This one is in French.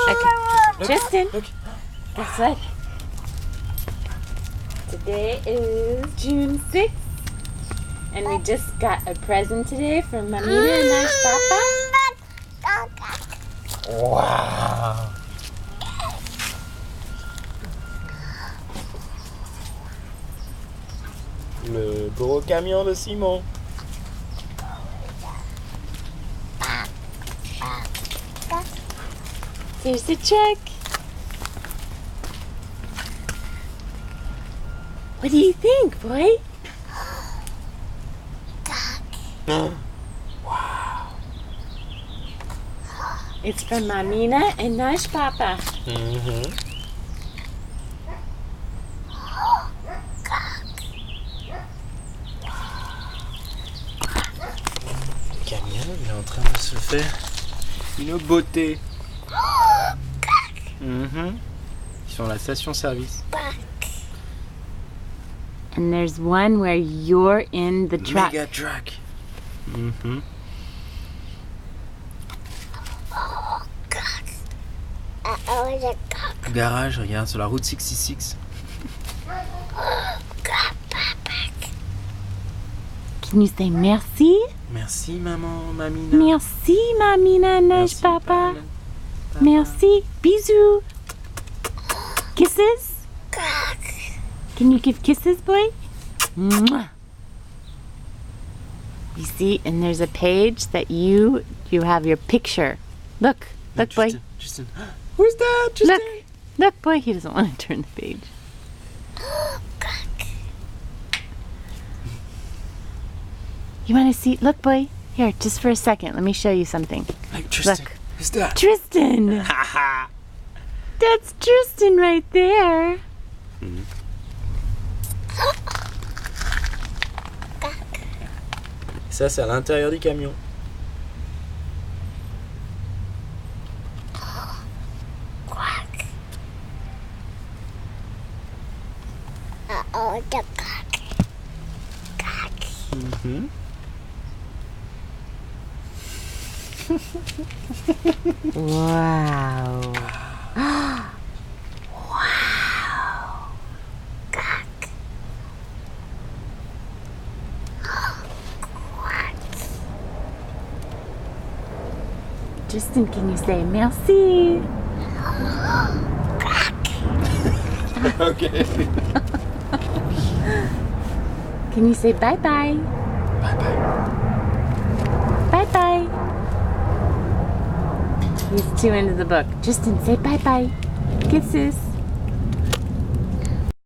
Okay. Tristan, Look. guess what? Today is June 6th, and we just got a present today from Mamita and Nash Papa. Wow. Le gros camion de Simon. Here's the truck. What do you think, boy? Wow. It's from Mamina and Nash Papa. Mm-hmm. Le camion, il est en train de se faire une beauté. Mm-hmm. Ils sont à la station-service. And there's one where you're in the truck. Mega truck. Mm-hmm. Garage, regarde, sur la route 66. Can you say merci? Merci, maman, Mamina. Merci, Mamina and Nash Merci, Papa. Papa. Merci. Bisous. Kisses? Can you give kisses, boy? Mwah. You see, and there's a page that you have your picture. Look, boy. Tristan. Who's that? Tristan? Look, boy. He doesn't want to turn the page. You want to see? Look, boy. Here, just for a second. Let me show you something. Like Tristan. Look. Who's that? Tristan. Haha. That's Tristan right there. Ça, c'est à l'intérieur du camion. Mm-hmm. Wow. Tristan, can you say merci? Okay. Can you say bye-bye? Bye-bye. Bye-bye. He's too into the book. Tristan, say bye-bye. Kisses.